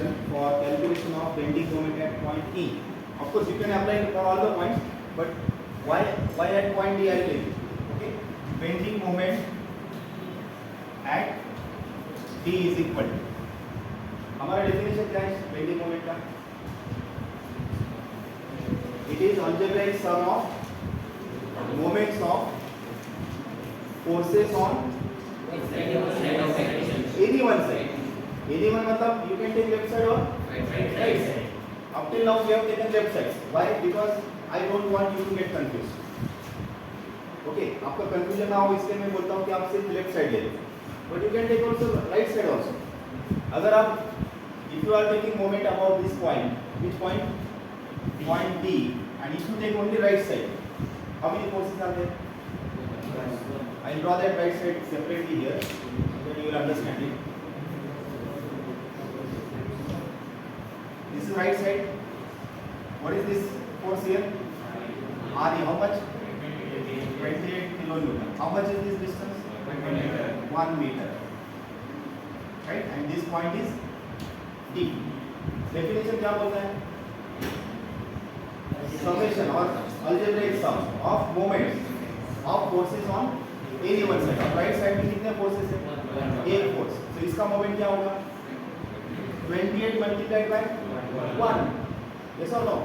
expression for calculation of bending moment at point E. Of course, you can apply it for all the points, but why at point D I will tell you. Okay, bending moment at D is equal to, हमारा definition क्या है bending moment का? It is algebraic sum of moments of forces on any one side. Any one मतलब you can take left side or right side. Up till now we have taken left side. Why? Because I don't want you to get confused. Okay, आपका confusion ना हो इसलिए मैं बोलता हूँ कि आप सिर्फ left side ले लो. But you can take also right side also. अगर आप if you are taking moment about this point, which point? Point D, and if you take only right side, how many forces are there? I will draw that right side separately here, so that you will understand it. This is right side. What is this force here? RE. How much? 28 kilonewton. How much is this distance? 1 meter. Right? And this point is D. Definition क्या बोलता है? Summation or algebraic sum of moments of forces on any one side. अब right side में कितने forces हैं? एक force. तो इसका moment क्या होगा? 28 multiplied by 1. Yes or no?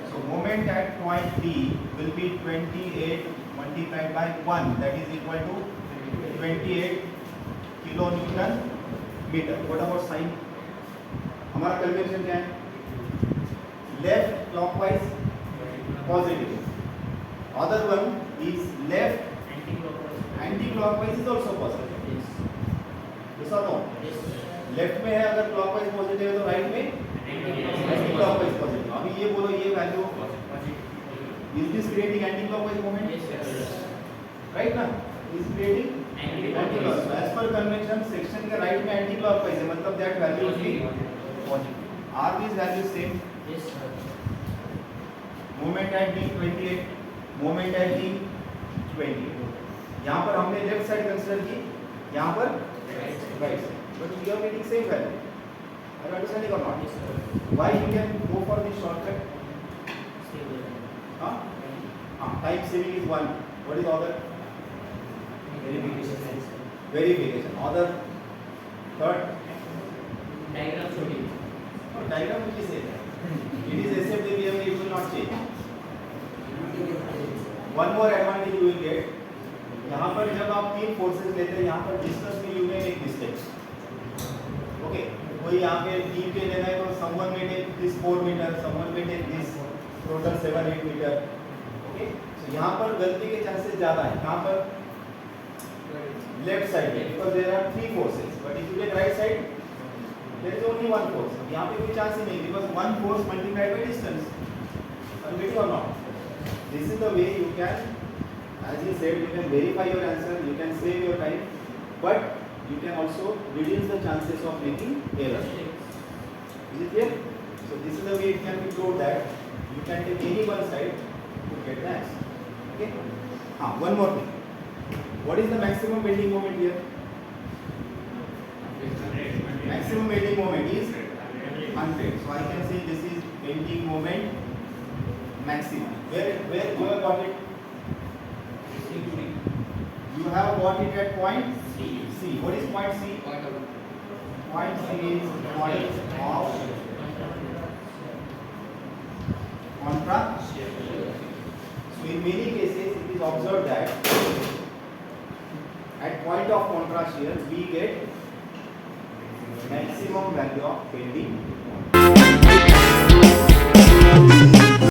So moment at point D will be 28 multiplied by 1. That is equal to 28 kilonewton meter. What about sign? हमारा calculation क्या है? Left clockwise positive. Other one is left anti-clockwise is also positive. Yes or no? Left में है अगर clockwise positive है तो right में anti clockwise positive. अभी ये बोलो ये value is this creating anticlockwise moment? Right ना? Is creating anticlockwise. As per convention section के राइट में एंटी क्लॉकवाइज है मतलब that value will be positive. Are this value same? Yes sir. Moment at D 28, moment at D 28. यहाँ पर हमने left side consider की, यहाँ पर right side. But we are getting same value. Are you understanding or not? Yes, sir. Why you can go for this shortcut? Time saving is one. What is other? Verification. Verification. Other? Third? Diagram showing. Diagram will be same. It is SFD behavior. It will not change. One more advantage you will get. यहाँ पर जब आप तीन forces लेते हैं, यहाँ पर distance में you may make mistakes. Okay, कोई यहाँ पे डी पे लेना है तो someone may take this 4 metre, someone may take this total 7-8 metre. Okay, तो यहाँ पर गलती के चांसेस ज़्यादा है. यहाँ पर लेफ्ट साइड में because there are 3 forces, but if you take right side there is only 1 force. यहाँ पे कोई चांस ही नहीं because 1 force multiplied by distance. Are you getting or not? This is the way you can, as you said, you can verify your answer, you can save your time, but you can also reduce the chances of making error. Is it clear? So this is the way it can be proved that you can take any one side to get the answer. Okay? One more thing. What is the maximum bending moment here? Maximum bending moment is 100. So I can say this is bending moment maximum. Where you have got it? You have got it at point C. What is point C? Point C is point of contra shear. So in many cases it is observed that at point of contra shear we get maximum value of bending moment.